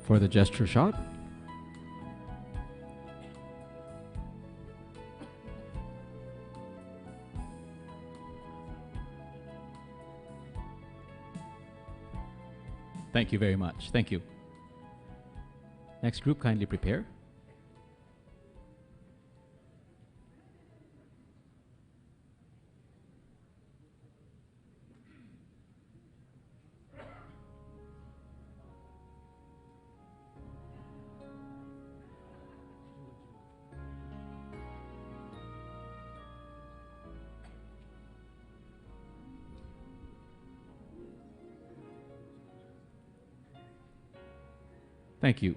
for the gesture shot. Thank you very much. Thank you. Next group, kindly prepare. Thank you.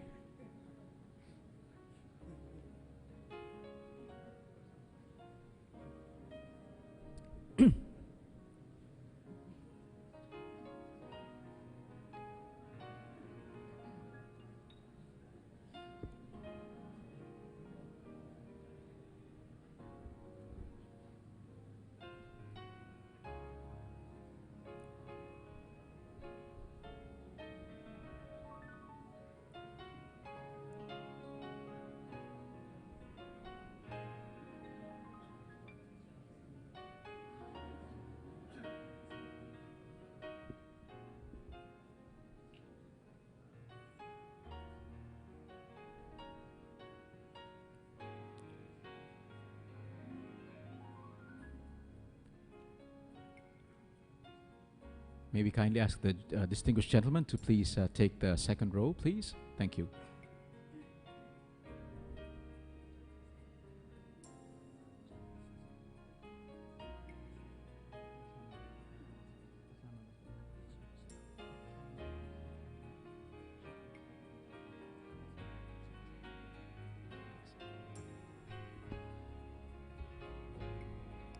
May we kindly ask the distinguished gentleman to please take the second row, please. Thank you.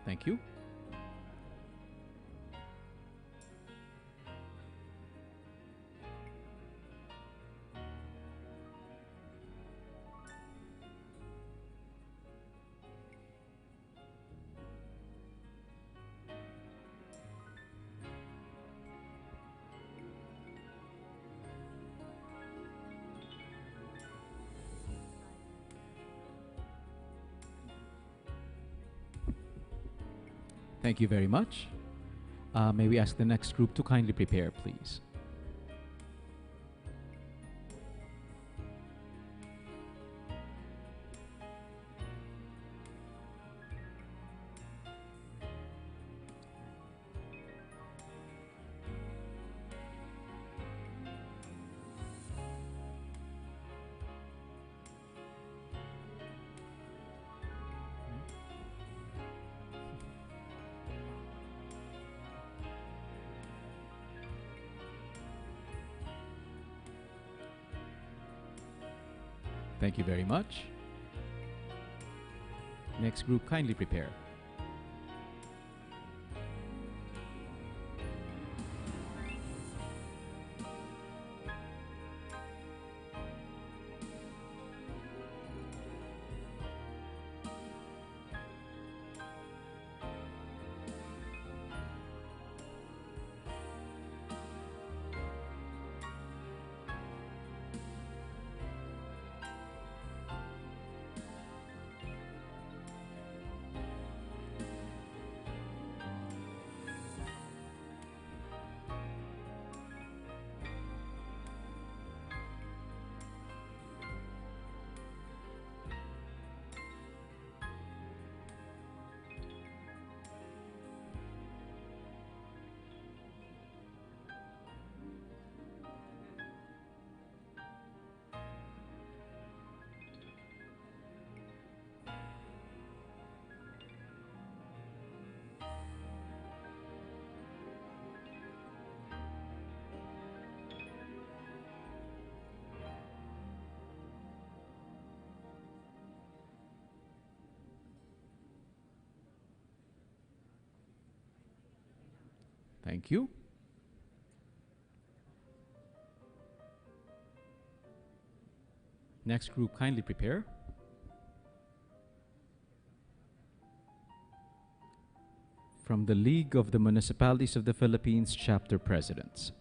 Thank you. Thank you very much. May we ask the next group to kindly prepare, please. Thank you very much. Next group, kindly prepare. Thank you. Next group, kindly prepare. From the League of the Municipalities of the Philippines, Chapter Presidents.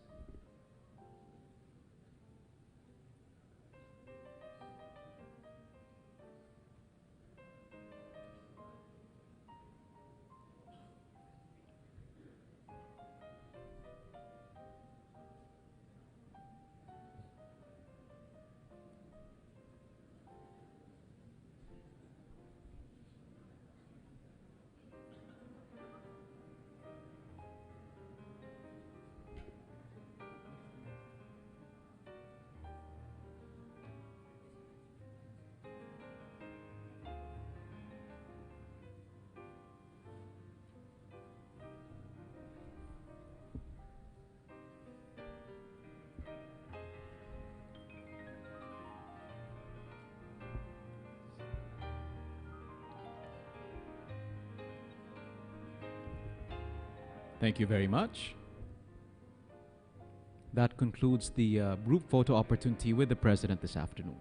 Thank you very much. That concludes the group photo opportunity with the President this afternoon.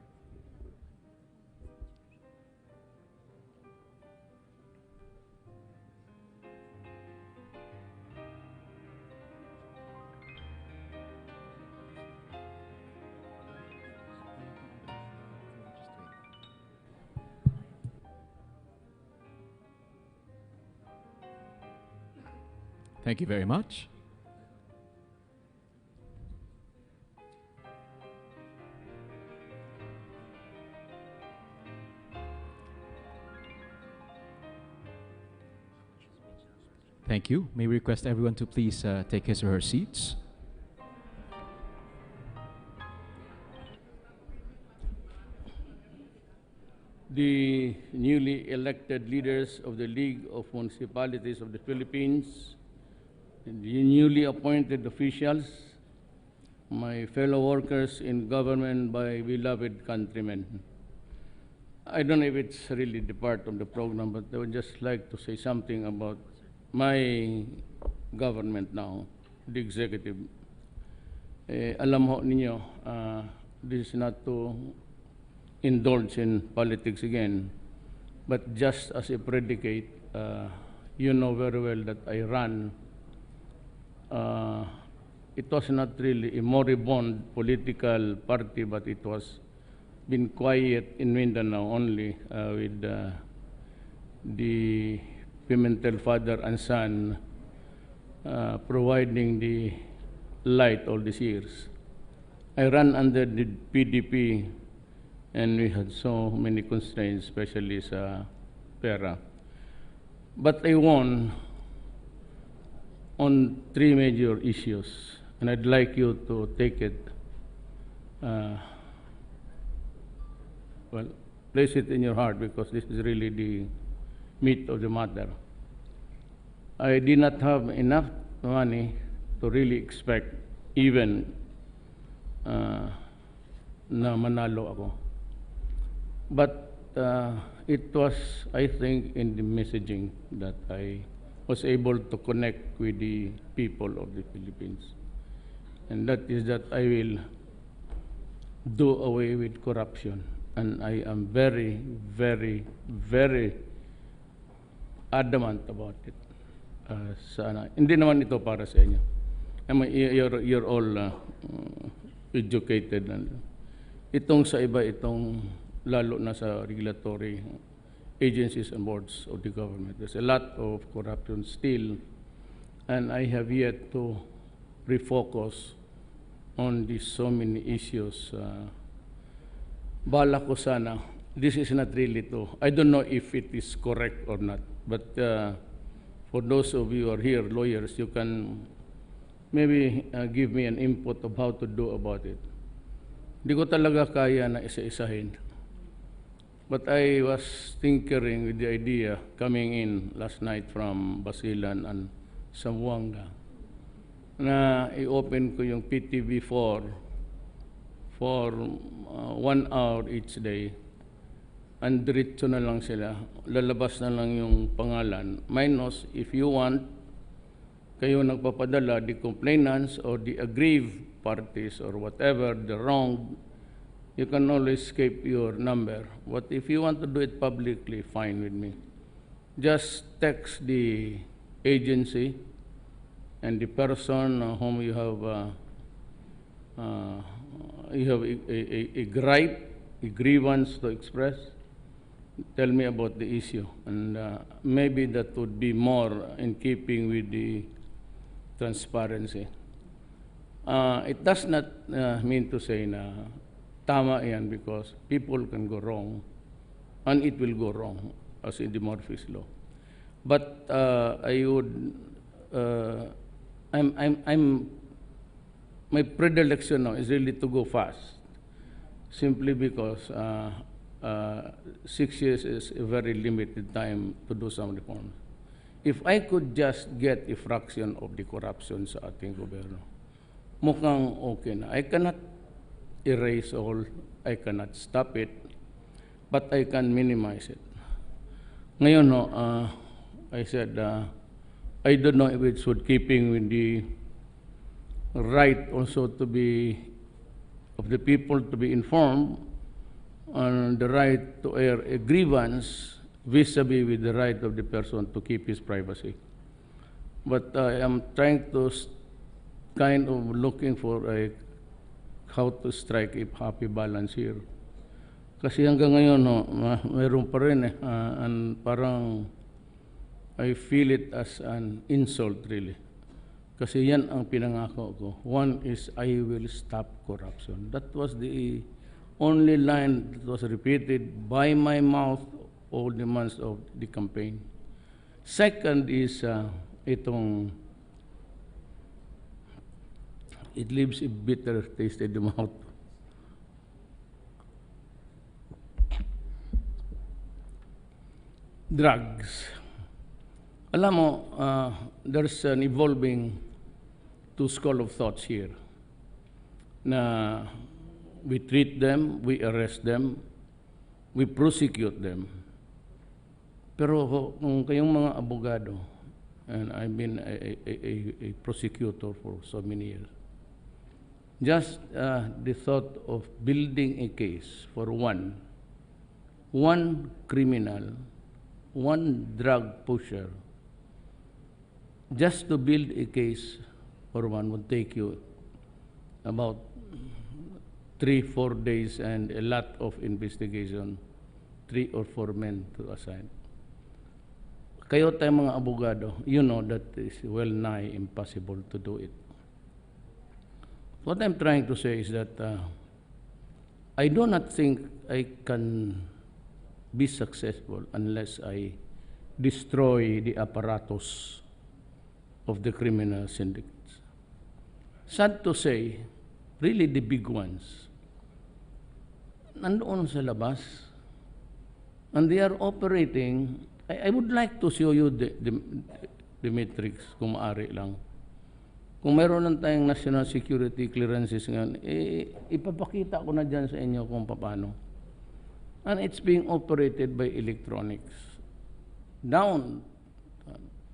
Thank you very much. Thank you. May we request everyone to please take his or her seats. The newly elected leaders of the League of Municipalities of the Philippines, the newly appointed officials, my fellow workers in government, my beloved countrymen. I don't know if it's really the part of the program, but I would just like to say something about my government now, the executive. Alam ho ninyo, this is not to indulge in politics again, but just as a predicate, you know very well that I ran. It was not really a moribund political party, but it was been quiet in Mindanao only with the Pimentel father and son providing the light all these years. I ran under the PDP and we had so many constraints, especially sa pera. But I won on 3 major issues, and I'd like you to take it, well, place it in your heart, because this is really the meat of the matter. I did not have enough money to really expect even na manalo ako. But it was, I think, in the messaging that I was able to connect with the people of the Philippines. And that is that I will do away with corruption. And I am very, very, very adamant about it. Sana. Hindi naman ito para sa inyo. You're all educated. Itong sa iba, itong lalo na sa regulatory agencies and boards of the government. There's a lot of corruption still, and I have yet to refocus on these so many issues. Bala ko sana, this is not really to, I don't know if it is correct or not, but for those of you who are here, lawyers, you can maybe give me an input of how to do about it. Di ko talaga kaya na isa-isahin. But I was tinkering with the idea coming in last night from Basilan and Zamboanga na i-open ko yung PTV 4 for 1 hour each day. And diretso na lang sila. Lalabas na lang yung pangalan. Minus, if you want, kayo nagpapadala, the complainants or the aggrieved parties or whatever, the wrong, you can always escape your number. But if you want to do it publicly, fine with me. Just text the agency and the person whom you have a gripe, a grievance to express. Tell me about the issue, and maybe that would be more in keeping with the transparency. It does not mean to say na tama yan, because people can go wrong, and it will go wrong, as in the Murphy's Law. But I would, my predilection now is really to go fast, simply because 6 years is a very limited time to do some reforms. If I could just get a fraction of the corruption sa ating gobyerno, mukhang okay na. I cannot erase all, I cannot stop it, but I can minimize it. Ngayon, I said, I don't know if it's with keeping with the right also to be, of the people to be informed, and the right to air a grievance vis-a-vis with the right of the person to keep his privacy. But I am trying to kind of looking for how to strike a happy balance here. Kasi hanggang ngayon, mayroon pa rin and parang I feel it as an insult really. Kasi yan ang pinangako ko. One is, I will stop corruption. That was the only line that was repeated by my mouth all the months of the campaign. Second is, itong, it leaves a bitter taste in the mouth. Drugs. Alam mo, there's an evolving two school of thoughts here. Na we treat them, we arrest them, we prosecute them. Pero kung kayong mga abogado, and I've been a prosecutor for so many years, just the thought of building a case for one criminal, one drug pusher, just to build a case for one would take you about 3-4 days and a lot of investigation, 3 or 4 men to assign. Kayo tayo mga abogado, you know that is well nigh impossible to do it. What I'm trying to say is that I do not think I can be successful unless I destroy the apparatus of the criminal syndicates. Sad to say, really the big ones, nandoon sa labas, and they are operating. I would like to show you the metrics kung maaari lang. Kung meron lang tayong national security clearances ngayon, ipapakita ko na dyan sa inyo kung paano. And it's being operated by electronics. Down.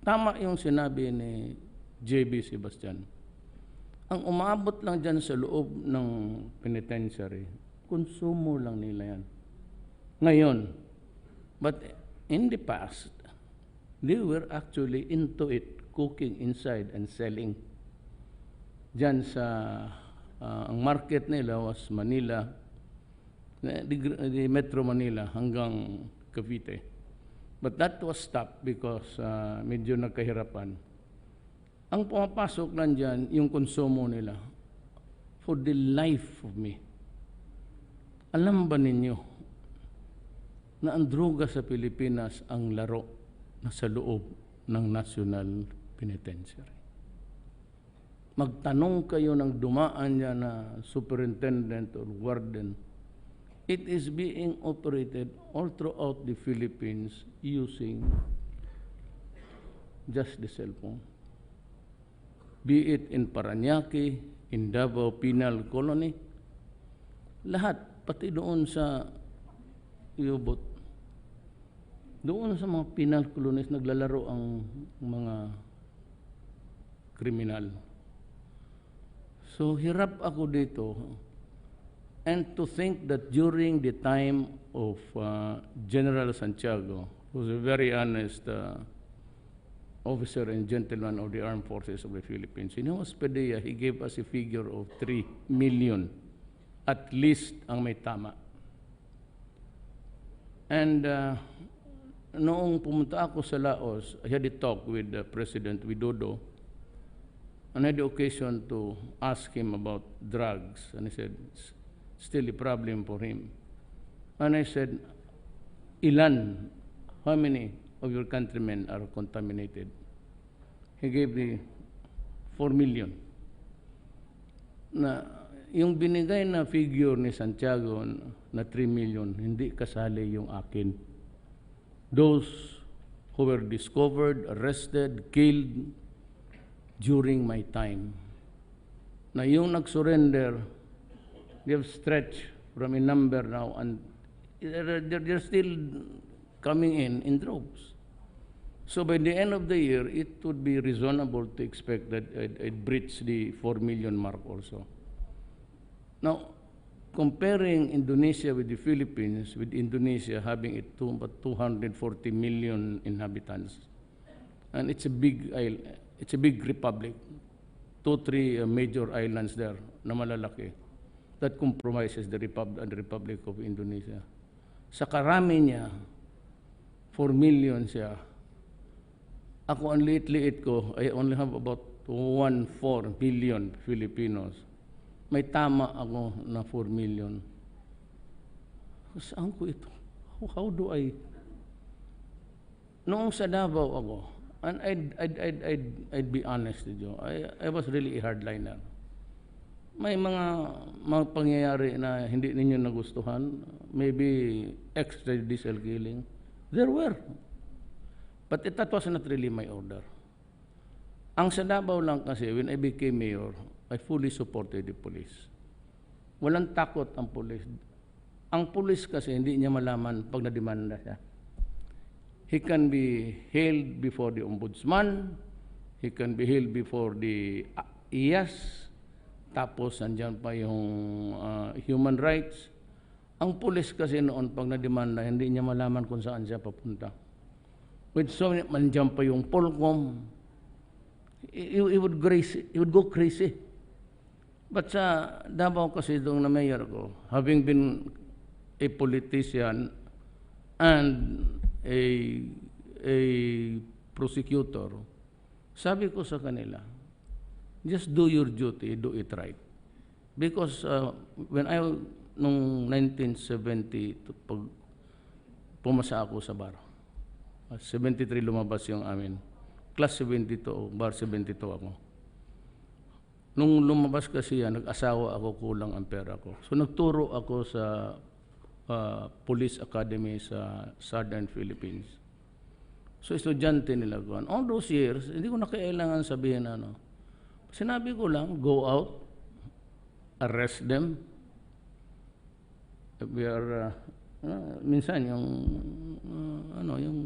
Tama yung sinabi ni JB Sebastian. Ang umabot lang dyan sa loob ng penitentiary, konsumo lang nila yan. Ngayon, but in the past, they were actually into it, cooking inside and selling. Diyan sa, ang market nila was Manila, the Metro Manila hanggang Cavite. But that was stopped because medyo nagkahirapan. Ang pumapasok lang dyan, yung konsumo nila. For the life of me, alam ba ninyo na ang droga sa Pilipinas ang laro na sa loob ng National Penitentiary? Magtanong kayo ng dumaan niya na superintendent or warden, it is being operated all throughout the Philippines using just the cellphone. Be it in Parañaque, in Davao Penal Colony, lahat, pati doon sa Iubot, doon sa mga penal colonies naglalaro ang mga kriminal. So hirap ako dito. And to think that during the time of General Santiago, who was a very honest officer and gentleman of the Armed Forces of the Philippines, in Hospedia, he gave us a figure of 3 million, at least ang may tama. And noong pumunta ako sa Laos, I had a talk with President Widodo, and I had the occasion to ask him about drugs, and he said, still a problem for him. And I said, ilan, how many of your countrymen are contaminated? He gave me 4 million. Na yung binigay na figure ni Santiago na 3 million, hindi kasali yung akin. Those who were discovered, arrested, killed during my time. Na yung nag-surrender, they have stretched from a number now, and they're still coming in droves. So by the end of the year, it would be reasonable to expect that I'd breach the 4 million mark also. Now, comparing Indonesia with the Philippines, with Indonesia having about 240 million inhabitants, and it's a big republic, 2-3 major islands there na malalaki, that compromises the Republic of Indonesia. Sa karami niya, 4 million siya. Ako, ang liit-liit ko, I only have about 1.4 billion Filipinos. May tama ako na 4 million. Saan ko ito? How do I? Noong sa Davao ako, and I'd be honest with you, I was really a hardliner. May mga pangyayari na hindi ninyo nagustuhan, maybe extrajudicial killing. There were. But that was not really my order. Ang sa Davao lang kasi, when I became mayor, I fully supported the police. Walang takot ang police. Ang police kasi hindi niya malaman pag nademanda siya. He can be held before the ombudsman, he can be held before the IAS, tapos andyan pa yung human rights. Ang police kasi noon pag nademanda, hindi niya malaman kung saan siya papunta. With so many, andyan pa yung Polcom, he would go crazy. But sa Davao kasi doon na mayor ko, having been a politician and a prosecutor, sabi ko sa kanila, just do your duty, do it right. Because when nung 1970, pag pumasa ako sa bar, 73 lumabas yung amin. Class 72, bar 72 ako. Nung lumabas kasi yan, nag-asawa ako, kulang ang pera ko. So nagturo ako sa Police Academy sa Southern Philippines. So estudyante nila ko. All those years, hindi ko na kailangan sabihin ano. Sinabi ko lang, go out, arrest them. We are, minsan yung, yung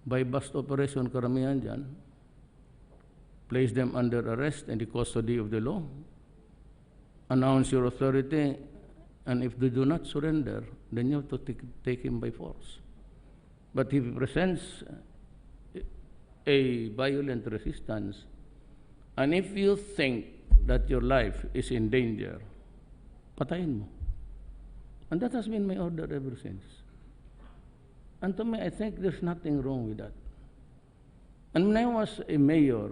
by bust operation karamihan dyan, place them under arrest and the custody of the law, announce your authority, and if they do not surrender, then you have to take him by force. But if he presents a violent resistance, and if you think that your life is in danger, patayin mo. And that has been my order ever since. And to me, I think there's nothing wrong with that. And when I was a mayor,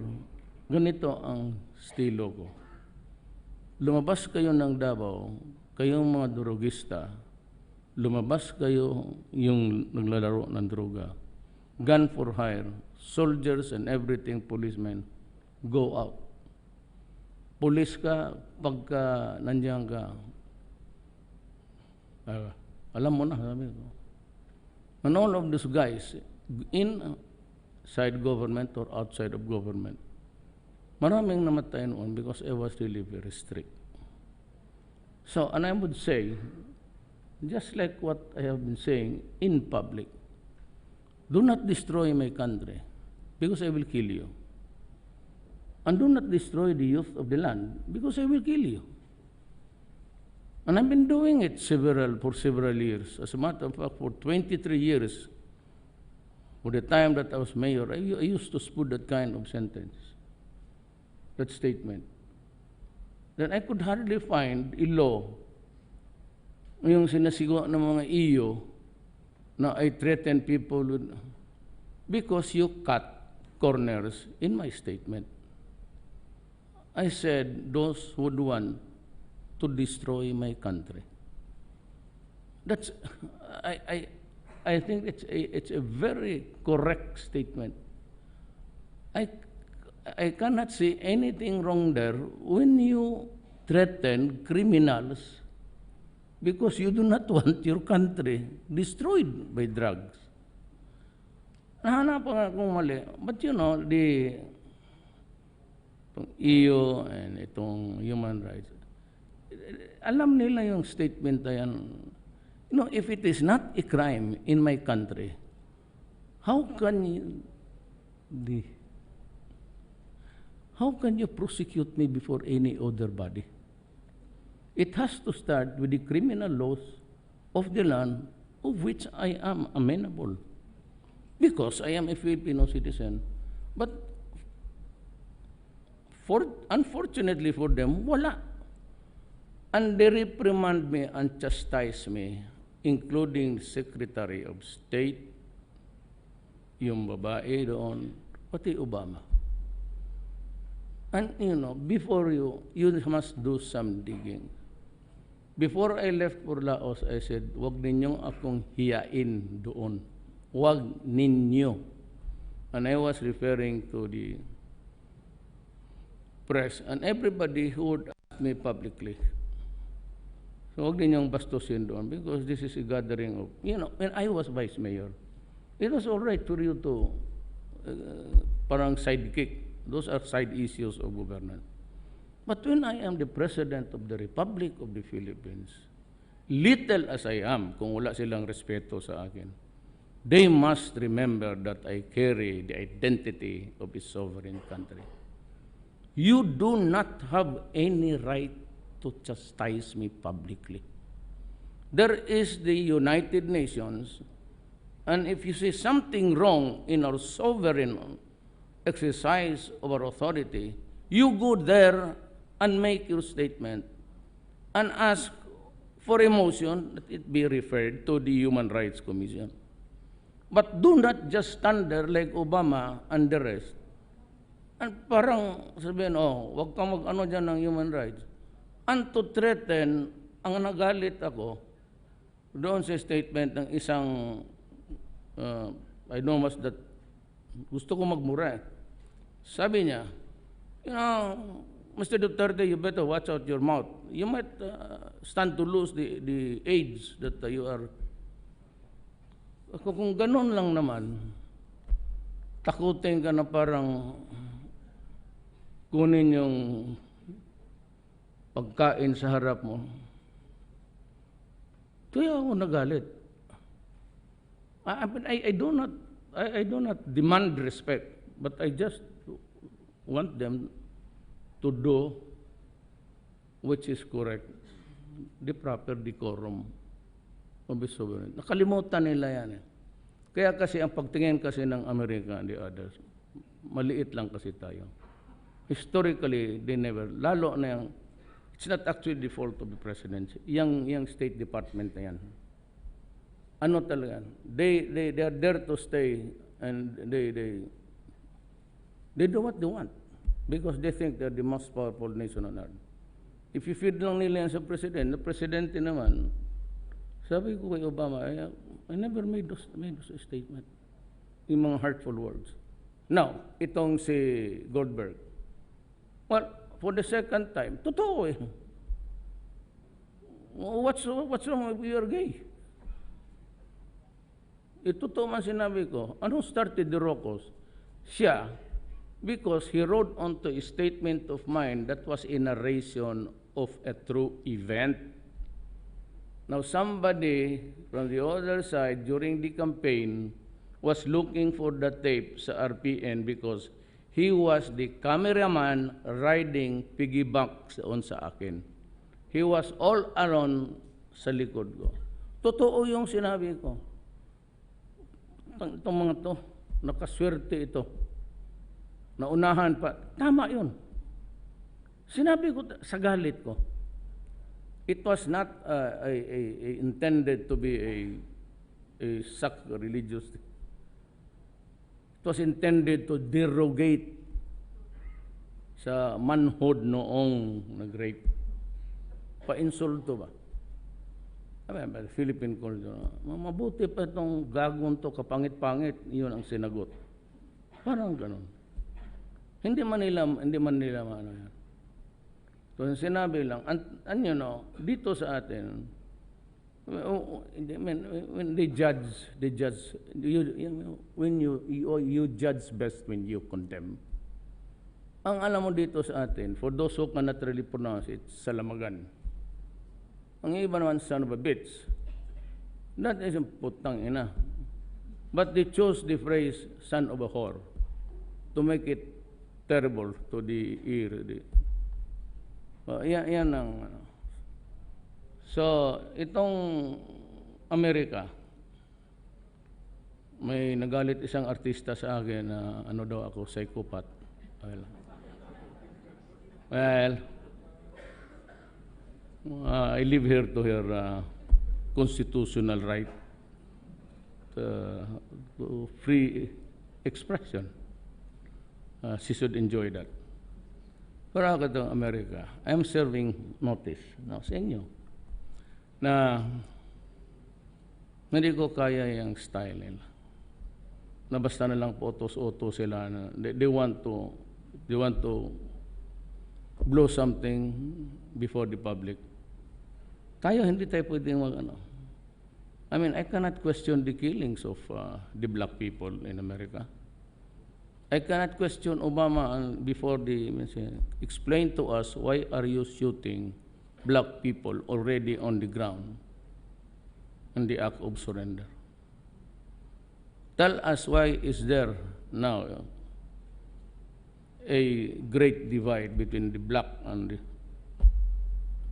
ganito ang estilo ko. Lumabas kayo ng Davao, kayong mga drogista, lumabas kayo yung naglalaro ng droga, gun for hire, soldiers and everything, policemen, go out. Police ka, pagka nandiyan ka, alam mo na, sabi ko. And all of these guys, inside government or outside of government, maraming namatay noon because I was really very strict. So, and I would say, just like what I have been saying in public, do not destroy my country because I will kill you. And do not destroy the youth of the land because I will kill you. And I've been doing it for several years. As a matter of fact, for 23 years, for the time that I was mayor, I used to put that kind of sentence, that statement. Then I could hardly find a law, yung sinasigaw ng mga iyo, na I threaten people with, because you cut corners in my statement. I said, those who would want to destroy my country. That's, I think it's a very correct statement. I cannot see anything wrong there when you threaten criminals because you do not want your country destroyed by drugs. Nahanapan akong mali. But you know, the EU and itong human rights, alam nila yung statement na yan. You know, if it is not a crime in my country, how can you, how can you prosecute me before any other body? It has to start with the criminal laws of the land of which I am amenable, because I am a Filipino citizen. But unfortunately for them, wala. And they reprimand me and chastise me, including the Secretary of State, yung babae doon, pati Obama. And before you must do some digging. Before I left for Laos, I said, wag ninyong akong hiyain doon. Wag ninyo. And I was referring to the press and everybody who would ask me publicly. So wag ninyong bastusin doon, because this is a gathering of, when I was vice mayor, it was all right for you to parang sidekick. Those are side issues of governance. But when I am the President of the Republic of the Philippines, little as I am, kung wala silang respeto sa akin, they must remember that I carry the identity of a sovereign country. You do not have any right to chastise me publicly. There is the United Nations, and if you see something wrong in our sovereign exercise of our authority, you go there and make your statement and ask for a motion that it be referred to the Human Rights Commission. But do not just stand there like Obama and the rest. And parang sabihin, wag kang mag-ano dyan ng human rights. And to threaten, ang nagalit ako doon sa statement ng isang, I know mas that, gusto ko magmura. Sabi niya, Mr. Duterte, you better watch out your mouth. You might stand to lose the aids that you are. Kung ganun lang naman, takutin ka na parang kunin yung pagkain sa harap mo. Kaya ako nagalit. I do not demand respect, but I just want them to do which is correct, the proper decorum of the sovereign. Nakalimutan nila yan. Kaya kasi ang pagtingin kasi ng Amerika and the others, maliit lang kasi tayo. Historically, they never, lalo na yung, it's not actually the fault of the presidency. Yung State Department na yan. Ano talaga? They are there to stay, and they do what they want because they think they're the most powerful nation on earth. If you feed lang nila yan sa president, the presidente naman, sabi ko kay Obama, I never made those statement. Yung mga hurtful words. Now, itong si Goldberg, well, for the second time, totoo eh. What's wrong with you're gay? Totoo man sinabi ko. Anong started the Rocos? Siya, because he wrote onto a statement of mine that was a narration of a true event. Now, somebody from the other side during the campaign was looking for the tape sa RPN because he was the cameraman riding piggyback on sa akin. He was all around sa likod ko. Totoo yung sinabi ko. Itong mga to, nakaswerte ito. Naunahan pa. Tama yun. Sinabi ko sa galit ko. It was not intended to be a sacrilegious. It was intended to derogate sa manhood noong nag-rape. Pa-insulto ba? Philippine culture. Mabuti pa itong gagawin to, kapangit-pangit, yun ang sinagot. Parang ganun. Hindi man nila maano yan. So sinabi lang, and you know, dito sa atin, when they judge, you judge best when you condemn. Ang alam mo dito sa atin, for those who cannot really pronounce it, salamagan. Ang iba naman, son of a bitch. That is putang ina. But they chose the phrase son of a whore to make it terrible to the ear. Yan ang ano. So, itong Amerika, may nagalit isang artista sa akin na ano daw ako, psychopath. Well, I live here to her constitutional right to free expression. She should enjoy that. Pero ako itong Amerika, I'm serving notice sa inyo na hindi ko kaya yung style nila. Na basta na lang photos-autos sila na they want to blow something before the public. Tayo hindi tayo pwedeng I mean, I cannot question the killings of the black people in America. I cannot question Obama before explain to us why are you shooting black people already on the ground in the act of surrender. Tell us why is there now a great divide between the black and the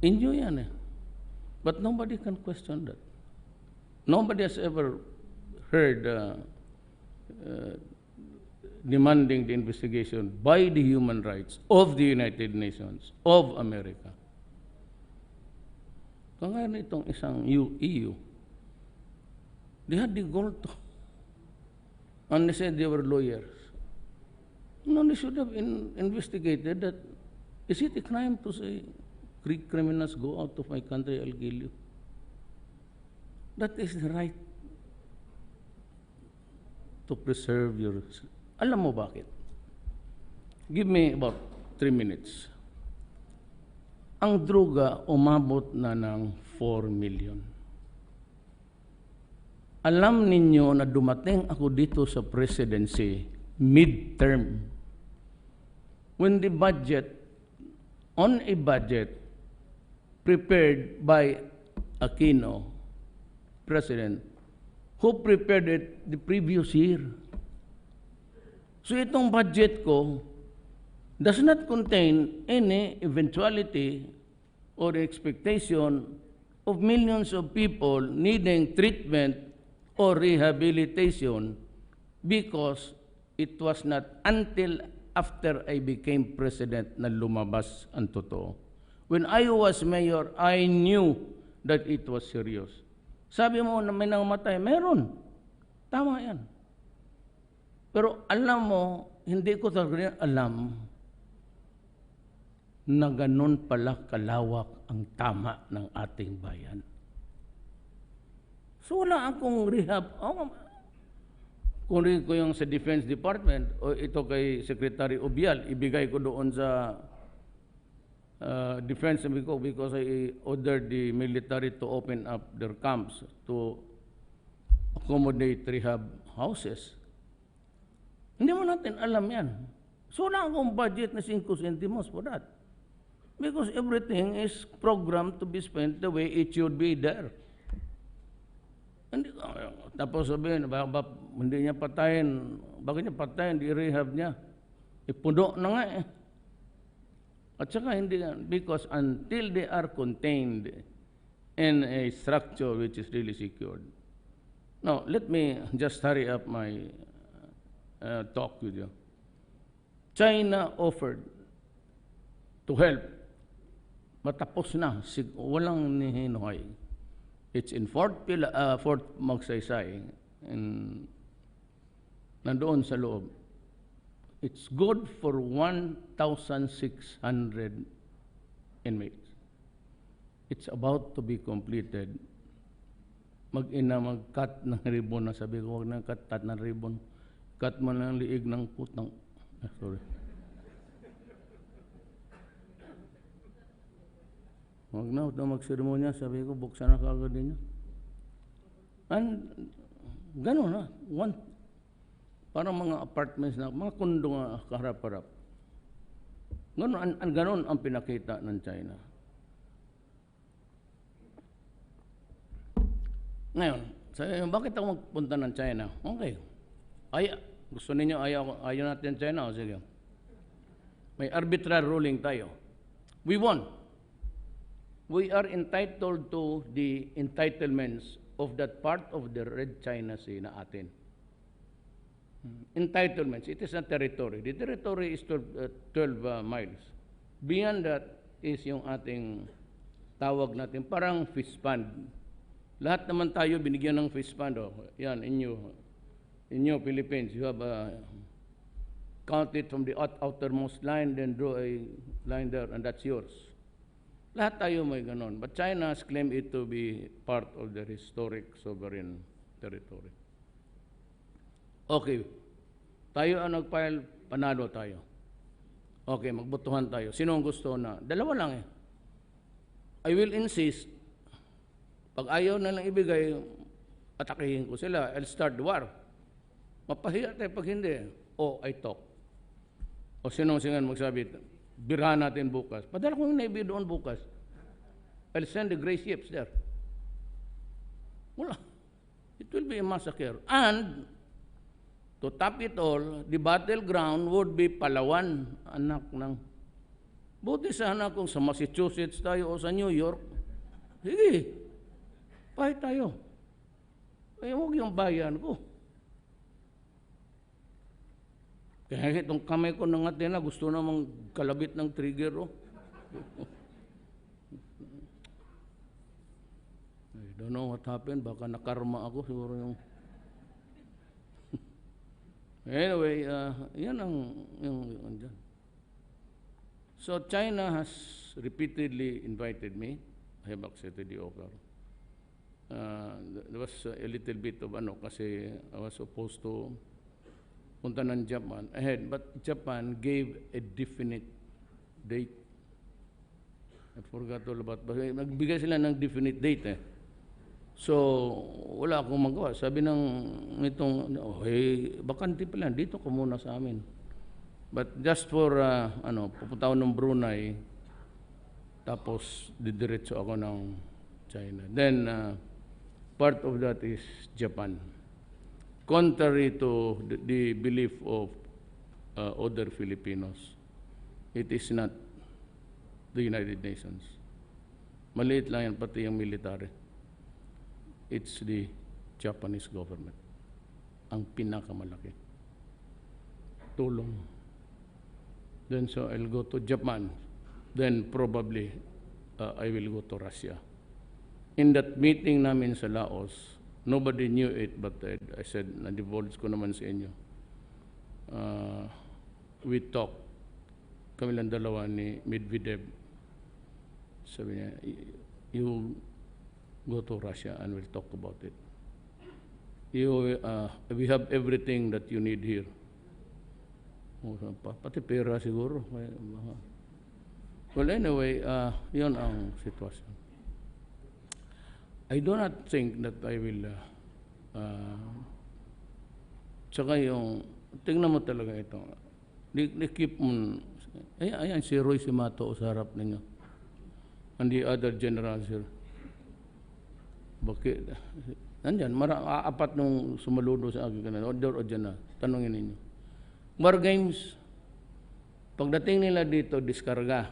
Inyo yan eh. But nobody can question that. Nobody has ever heard demanding the investigation by the human rights of the United Nations of America. Kaya itong isang EU, they had the goal to. And they said they were lawyers. No, they should have investigated that. Is it a crime to say, Greek criminals, go out of my country, I'll kill you? That is the right to preserve your... Alam mo bakit? Give me about 3 minutes. Ang droga umabot na ng 4 million. Alam ninyo na dumating ako dito sa presidency midterm. When the budget, on a budget prepared by Aquino, President, who prepared it the previous year. So itong budget ko does not contain any eventuality or expectation of millions of people needing treatment or rehabilitation because it was not until after I became president na lumabas ang totoo. When I was mayor, I knew that it was serious. Sabi mo na may namatay, meron. Tama yan. Pero alam mo, hindi ko talaga alam na ganun pala kalawak ang tama ng ating bayan. So wala akong rehab. Kung rin ko yung sa Defense Department o ito kay Secretary Obial, ibigay ko doon sa Defense because I ordered the military to open up their camps to accommodate rehab houses. Hindi mo natin alam yan. So wala akong budget na 5 centimos for that. Because everything is programmed to be spent the way it should be there. Hindi, tapos sabihin, hindi niya patayin, bakit niya patayin, di-rehab niya. Ipuno na nga eh. At saka hindi, because until they are contained in a structure which is really secured. Now, let me just hurry up my talk with you. China offered to help. Matapos na, walang nihinuhay. It's in Fort Magsaysay, nandoon sa loob. It's good for 1,600 inmates. It's about to be completed. Mag-cut ng ribbon na sabi ko, huwag na cut ng ribbon. Cut mo ng liig ng putang. Sorry. Huwag na magseremonya, sabi ko, buksan na kaagad din niya. And, gano'n na. Parang mga apartments na, mga kondo nga kaharap-harap. Gano'n ang pinakita ng China. Ngayon, Sabi, bakit ako magpunta ng China? Okay. Gusto ninyo, ayaw natin China? O sige. May arbitrary ruling tayo. We won. We are entitled to the entitlements of that part of the Red China Sea na atin. Entitlements. It is a territory. The territory is 12 miles. Beyond that is yung ating tawag natin, parang fish pond. Lahat naman tayo binigyan ng fish pond. Oh. Yan, in you, Philippines, you have count it from the outermost line, then draw a line there, and that's yours. Lahat tayo may ganon. But China has claimed it to be part of their historic sovereign territory. Okay. Tayo ang nag-file, panalo tayo. Okay, magbotohan tayo. Sino ang gusto na? Dalawa lang eh. I will insist, pag ayaw na lang ibigay, atakihin ko sila. I'll start the war. Mapahiya tayo pag hindi. I talk. O sinong-singan magsabi, birahan natin bukas. Padala ko yung Navy doon bukas. I'll send the gray ships there. Wala. It will be a massacre. And, to top it all, the battleground would be Palawan, anak ng... Buti sana kung sa Massachusetts tayo o sa New York. Sige, pahit tayo. Huwag yung bayan ko. Kaya itong kamay ko ng Athena, gusto namang kalabit ng trigger. Oh. I don't know what happened. Baka nakarma ako. Siguro yung... Anyway, yan ang dyan. So China has repeatedly invited me. I have accepted the offer. There was a little bit of kasi I was supposed to punta ng Japan ahead, but Japan gave a definite date. I forgot all about, but nagbigay sila ng definite date eh. So, wala akong magawa. Sabi ng itong, bakante pa lang, dito ka muna sa amin. But just for, pupunta ako ng Brunei, tapos didiretso ako ng China. Then, part of that is Japan. Contrary to the belief of other Filipinos, it is not the United Nations. Maliit lang yan, pati yung military. It's the Japanese government. Ang pinakamalaki. Tulong. Then so I'll go to Japan. Then probably I will go to Russia. In that meeting namin sa Laos, nobody knew it, but I said, na-divulge ko naman sa inyo. We talked, kami lang dalawa ni Medvedev. Sabi niya, you go to Russia and we'll talk about it. We have everything that you need here. Pati pera siguro. Well, anyway, yun ang sitwasyon. I do not think that I will tsaka yung tingnan mo talaga ito. Keep on ayan si Roy Simato sa harap ninyo. And the other generals here. Bakit? Nandyan, apat nung sumaludo sa akin kanina. O dyan na. Tanungin ninyo. War games, pagdating nila dito, diskarga,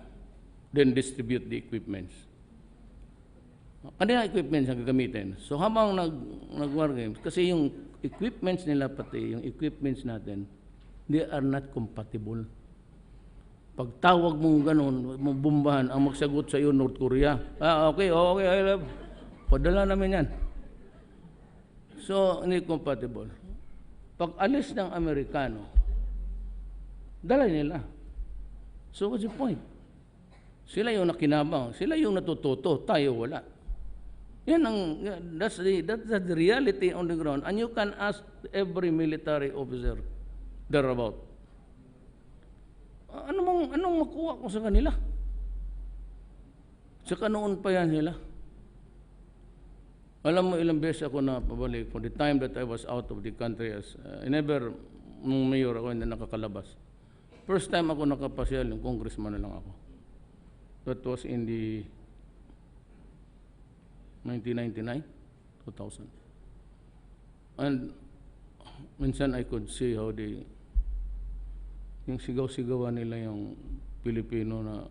then distribute the equipments. Kanina equipments ang gagamitin. So habang nag-war games, kasi yung equipments nila pati, yung equipments natin, they are not compatible. Pag tawag mong ganun, mong bombahan, ang magsagot sa iyo, North Korea. Okay, padala namin yan. So, hindi compatible. Pag alis ng Amerikano, dala nila. So, what's the point? Sila yung nakinabang, sila yung natututo, tayo wala. Yan ang, that's the reality on the ground. And you can ask every military officer thereabout. Anong makuha ko sa kanila? Saka noon pa yan sila. Alam mo, ilang beses ako na pabalik for the time that I was out of the country as I never, nung mayor ako, hindi nakakalabas. First time ako nakapasyal, yung congressman na lang ako. That was in the 1999, 2000. And minsan I could see how yung sigaw-sigawan nila yung Pilipino na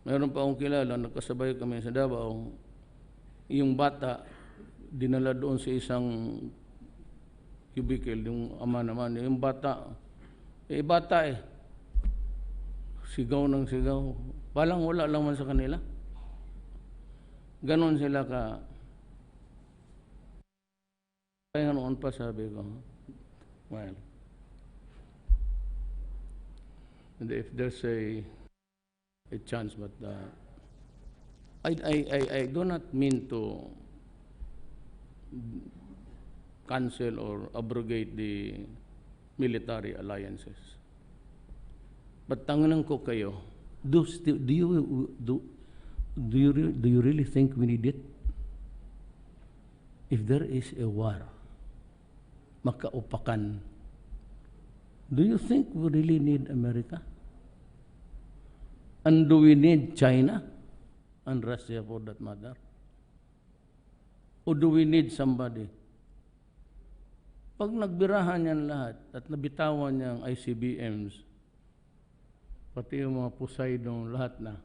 meron pa akong kilala, nagkasabay kami sa Davao, yung bata, dinala doon sa isang cubicle, yung ama naman, yung bata, sigaw ng sigaw, palang wala lang man sa kanila. Ganon sila ka, kaya noon pa sabi ko, well, if there's a chance, but I do not mean to cancel or abrogate the military alliances. But tangan ko kayo, do you really think we need it? If there is a war, makaupakan, do you think we really need America? And do we need China and Russia for that matter? Or do we need somebody? Pag nagbirahan yan lahat at nabitawan niyang ICBMs, pati yung mga Poseidon, lahat na,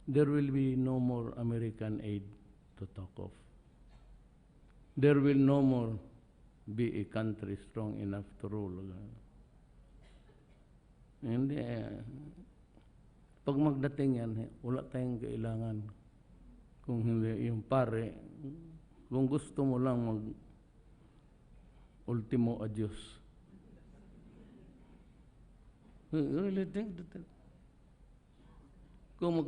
there will be no more American aid to talk of. There will no more be a country strong enough to rule. Hindi pag magdating yan, wala tayong kailangan. Kung hindi, yung pare, kung gusto mo lang ultimo adios. You really think that? Kung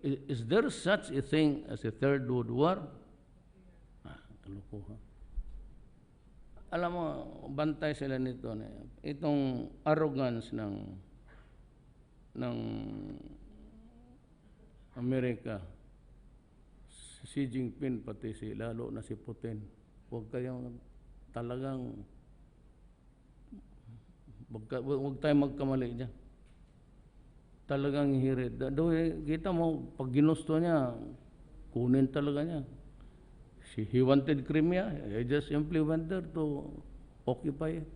is there such a thing as a third world war? Kalukuhan. Alam mo, bantay sila nito. Itong arrogance ng Amerika, si Xi Jinping, pati lalo na si Putin, huwag tayong magkamali dyan. Talagang hirit. Kita mo, pag ginusto niya, kunin talaga niya. He wanted Crimea, he just simply went there to occupy it.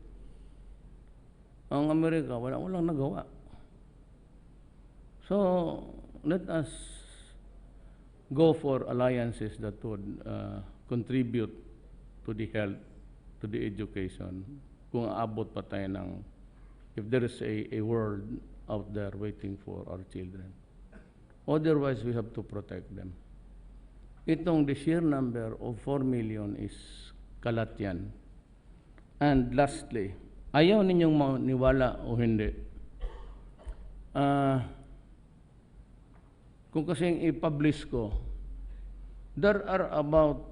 Ang Amerika, walang nagawa. So, let us go for alliances that would contribute to the health, to the education, kung aabot pa tayo ng, if there is a world out there waiting for our children. Otherwise, we have to protect them. Itong the sheer number of 4 million is kalat yan. And lastly, ayaw ninyong maniwala o hindi, kung kasing i-publish ko, there are about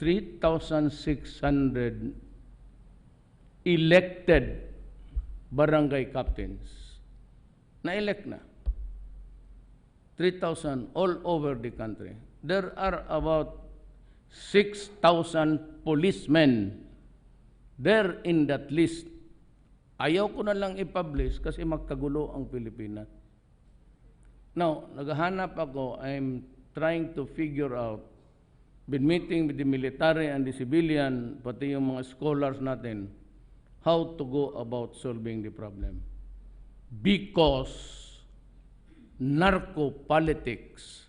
3,600 elected barangay captains. Na-elect na. 3,000 all over the country. There are about 6,000 policemen there in that list. Ayaw ko na lang i-publish kasi magkagulo ang Pilipinas. Now, naghahanap ako, I'm trying to figure out, been meeting with the military and the civilian, pati yung mga scholars natin, how to go about solving the problem. Because narco-politics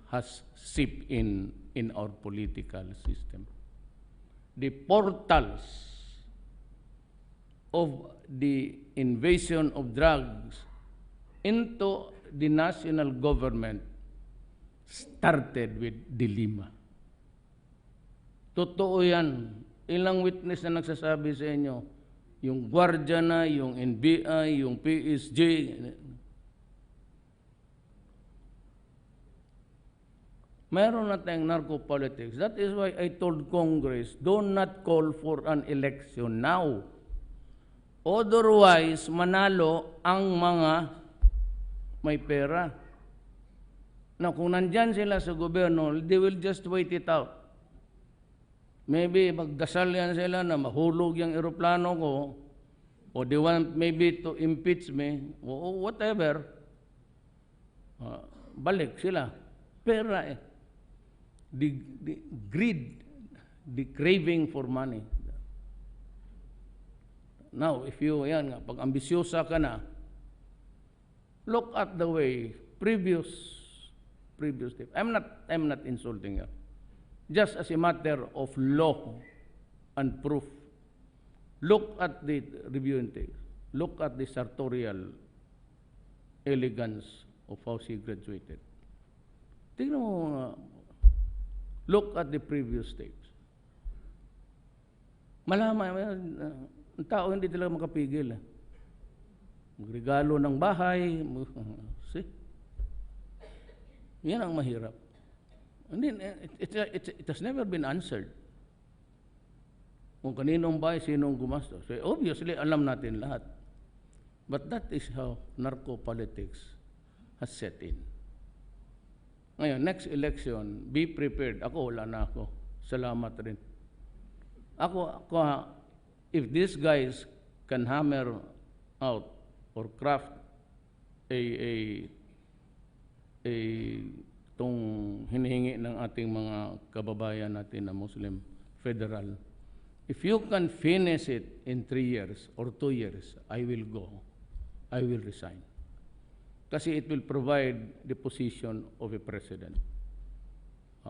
has seeped in our political system. The portals of the invasion of drugs into the national government started with Dilima. Totoo yan. Ilang witness na nagsasabi sa inyo, yung gwardiya na, yung NBI, yung PSG. Mayroon na tayong narco-politics. That is why I told Congress, do not call for an election now. Otherwise, manalo ang mga may pera. Now, kung nandyan sila sa gobyerno, they will just wait it out. Maybe magdasal yan sila na mahulog yung eroplano ko, o they want maybe to impeach me, o whatever. Balik sila. Pera eh. the greed, the craving for money. Now, if you, yan nga, pag ambisyosa ka na, look at the way previous step. I'm not insulting you. Just as a matter of law and proof, look at the review intake. Look at the sartorial elegance of how she graduated. Tingnan mo, look at the previous steps. Malaman, ang tao hindi talaga makapigil. Magregalo ng bahay. See? Yan ang mahirap. And then, it has never been answered. Kung kaninong bahay, sinong gumastos. So obviously, alam natin lahat. But that is how narco-politics has set in. Ngayon, next election, be prepared. Ako, wala na ako. Salamat rin. Ako, if these guys can hammer out or craft itong hinihingi ng ating mga kababayan natin na Muslim federal, if you can finish it in 3 years or 2 years, I will go. I will resign. Kasi it will provide the position of a president.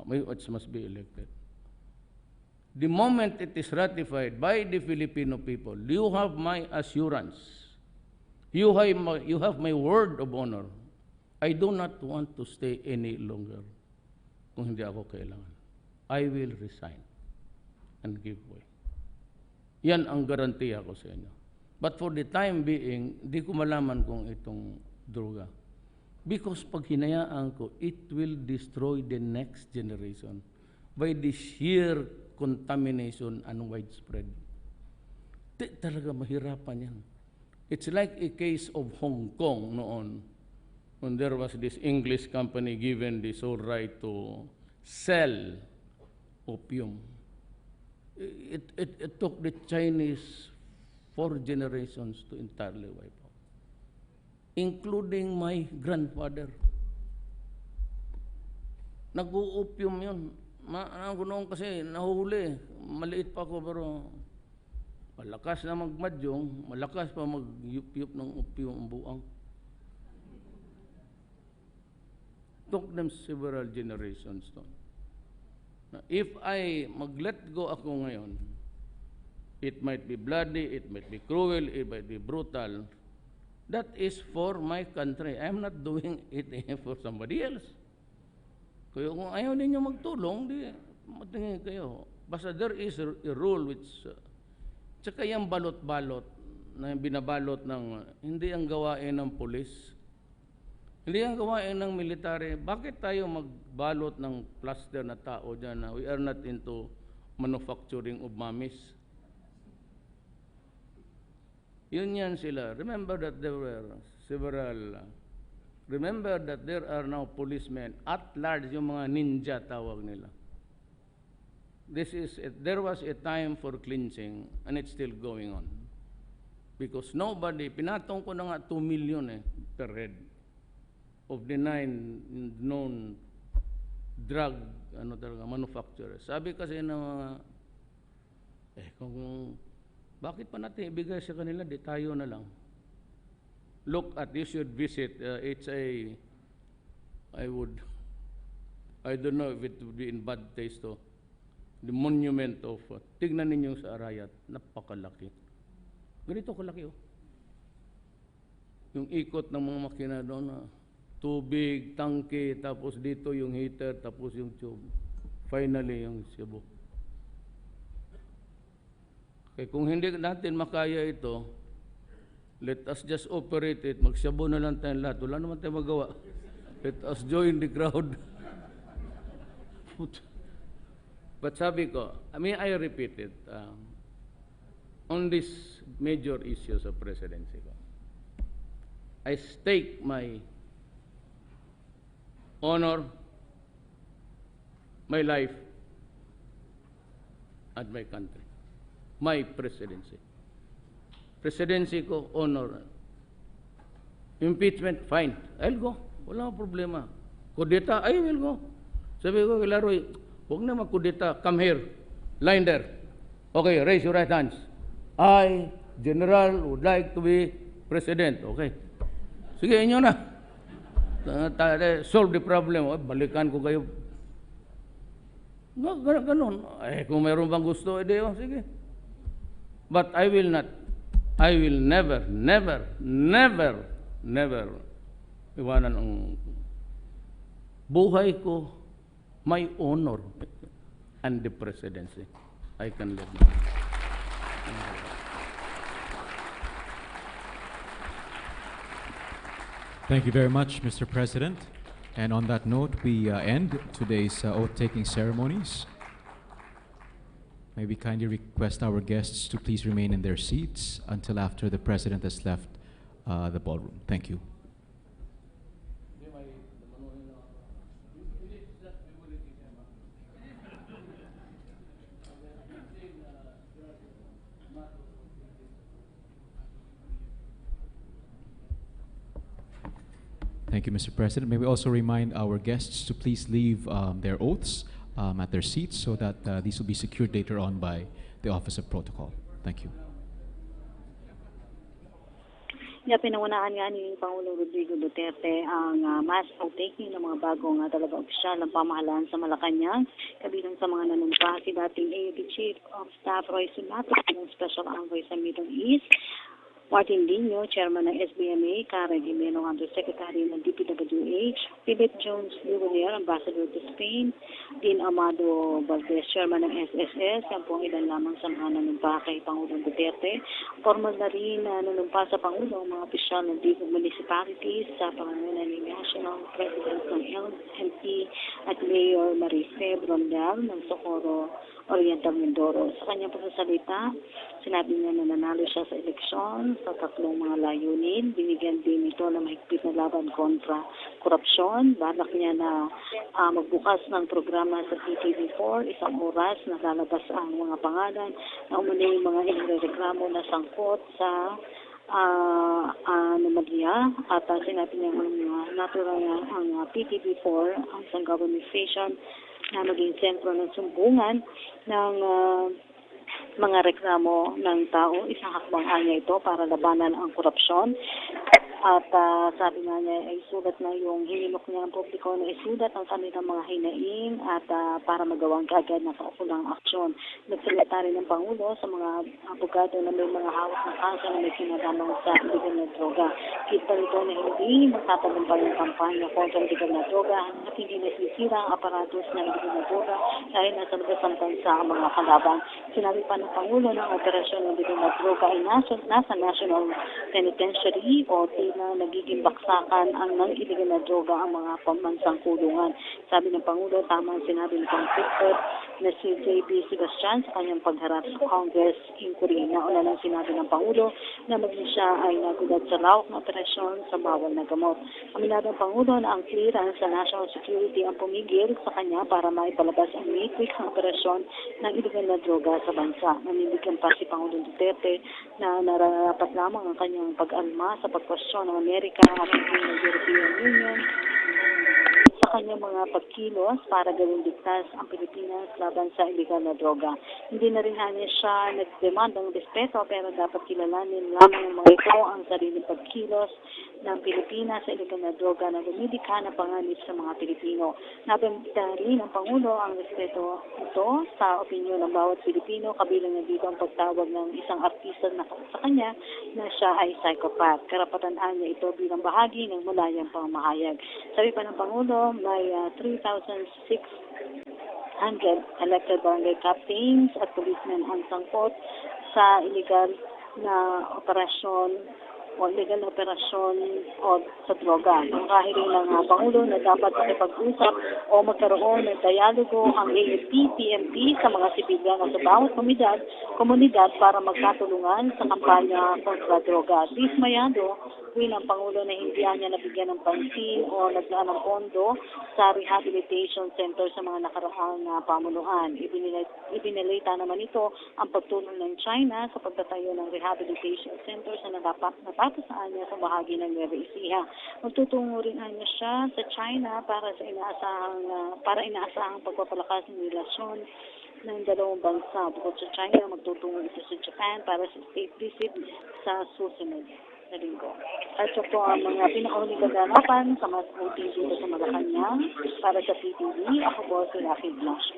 Which must be elected. The moment it is ratified by the Filipino people, you have my assurance. You have my word of honor. I do not want to stay any longer kung hindi ako kailangan. I will resign and give way. Yan ang garantiya ko sa inyo. But for the time being, di ko malaman kung itong droga. Because pag hinayaan ko, it will destroy the next generation by the sheer contamination and widespread. Talaga mahirapan yan. It's like a case of Hong Kong noon, when there was this English company given the sole right to sell opium. It took the Chinese 4 generations to entirely wipe out, including my grandfather. Nag-opium yun. Ako noon kasi nahuli. Maliit pa ako pero malakas na magmadyong, malakas pa mag-yup-yup ng opium ang buang. Took them several generations to. Now, if I mag-let go ako ngayon, it might be bloody, it might be cruel, it might be brutal. That is for my country. I'm not doing it for somebody else. Kaya kung ayaw ninyo magtulong, di matingin kayo. Basta there is a rule which, tsaka yung balot-balot na binabalot ng, hindi ang gawain ng pulis, hindi ang gawain ng military. Bakit tayo magbalot ng plaster na tao dyan na we are not into manufacturing of mummies? Yun yan sila. Remember that there are now policemen at large, yung mga ninja tawag nila. There was a time for cleansing and it's still going on. Because nobody, pinatong ko na nga 2 million per head of the 9 known drug manufacturers. Sabi kasi ng mga, bakit pa natin ibigay sa kanila, di tayo na lang. Look at, you should visit, I don't know if it would be in bad taste to, the monument of, tignan ninyo sa Arayat, napakalaki. Ganito kalaki Yung ikot ng mga makina doon, tubig, tangke, tapos dito yung heater, tapos yung tube. Finally, yung Cebu. Kaya kung hindi natin makaya ito, let us just operate it. Magsabu na lang tayo lahat. Wala naman tayo magawa. Let us join the crowd. But sabi ko, I repeat it, on these major issues of presidency ko, I stake my honor, my life, and my country. My presidency. Presidency ko, honor. Impeachment, fine. I'll go. Wala problema. Kudeta, I will go. Sabi ko, Laroy, Huwag na magkudita. Come here. Line there. Okay, raise your right hands. I, General, would like to be President. Okay. Sige, inyo na. Solve the problem. Balikan ko kayo. Ganun. Kung mayroon bang gusto, sige. But I will not. I will never iwanan ang buhay ko, my honor, and the presidency. I can live now. Thank you very much, Mr. President. And on that note, we end today's oath-taking ceremonies. May we kindly request our guests to please remain in their seats until after the President has left the ballroom. Thank you. Thank you, Mr. President. May we also remind our guests to please leave their oaths at their seats so that these will be secured later on by the Office of Protocol. Thank you. Pinangunaan nga ni Pangulong Rodrigo Duterte ang mass oath-taking ng mga bagong talagang opisyal ng pamahalaan sa Malacanang. Kabilang sa mga nanumpa si dating AUD Chief of Staff Roy Sulato, ng Special Envoy sa Middle East, Martin Dino, Chairman ng SBMA, Karen Jimeno, Undersecretary ng DPWH, Philip Jones Lugoner, Ambassador to Spain, Dean Amado Valdez, Chairman ng SSS, yan po ang ilan lamang sa mga nanumpa kay Pangulong Duterte. Formal na rin nanumpa sa Pangulo ang mga opisyal ng municipalities sa pangunan ni National President ng LNP at Mayor Marife Brondel ng Socorro Oriental Mindoro. Sa kanyang pagsasalita, sinabi niya na nanalo siya sa eleksyon sa tatlong mga layunin. Binigyan din ito ng mahigpit na laban kontra korupsyon. Balak niya na magbukas ng programa sa PTV4, isang oras na lalabas ang mga pangalan na umuli yung mga inireklamo na sangkot sa anomalya at sinabi niya natural ang PTV4 ang isang government station na maging sentro ng sumbungan ng mga reklamo ng tao. Isang hakbang niya ito para labanan ang korupsyon. At sabi nga niya, ay sulat na yung hinimok niya ang publiko na isulat ang kanilang mga hinaing at para magawang kaagad na kaukulang aksyon. Nagsalita rin ng Pangulo sa mga abogado na may mga hawak na kaso na may kinalaman sa illegal na droga. Kita nito na hindi magtatagumpay ang kampanya kontra illegal na droga at hindi nasisira ang aparatos ng illegal na droga dahil nasa labas ng bansa ang mga kalaban. Sinabi pa ng Pangulo ng operasyon ng illegal na droga ay nasa National Penitentiary o na nagiging baksakan ang nang-illegal na droga ang mga pamansang kulungan. Sabi ng Pangulo, tama ang sinabi ng Congressman na si J.B. Sebastian sa kanyang pagharap sa Congress inquiry. Nauna nang sinabi ng Pangulo na maging siya ay nagulat sa lawak na operasyon sa bawal na gamot. Aminado ng Pangulo na ang clearance sa national security ang pumigil sa kanya para maipalabas ang matrix ng operasyon ng illegal na droga sa bansa. Nanindigan pa si Pangulong Duterte na nararapat lamang ang kanyang pag-alma sa pagkwestiyon ng Amerika at ng European Union sa kanyang mga pagkilos para gawing ligtas ang Pilipinas laban sa illegal na droga. Hindi na rin hanya siya nagdemand ng respeto pero dapat kilalanin lamang ng mga ito ang sariling pagkilos ng Pilipinas sa illegal na droga na lumidikha ng panganib sa mga Pilipino. Nabimita rin ng Pangulo ang respeto ito sa opinyon ng bawat Pilipino, kabilang na dito ang pagtawag ng isang artista na sa kanya na siya ay psychopath. Karapatan niya ito bilang bahagi ng malayang pamahayag. Sabi pa ng Pangulo, may 3,600 elected barangay captains at policemen ang sangkot sa illegal na operasyon o illegal na operasyon o sa droga. Ang kahiling ng Pangulo na dapat makipag-usap o magkaroon ng dialogo ang AFP, PNP sa mga sibilyan at sa bawat komunidad para magkatulungan sa kampanya kontra droga. Dismayado ng Pangulo na hindi niya nabigyan ng pansin o naglaan ng pondo sa rehabilitation center sa mga nakaraang pamunuan. Ibinilita naman ito ang pagtulong ng China sa pagtatayo ng rehabilitation center sa pagkatapos na niya sa bahagi ng Nueva Ecija. Magtutungo rin niya siya sa China para inaasahang pagpapalakas ng relasyon ng dalawang bansa. Bukod sa China, magtutungo ito sa Japan para sa state visit sa susunod na linggo. At so po ang mga pinakahuling kaganapan sa mas voting dito sa Malacanang para sa PTV. Ako po si Lucky Blanche.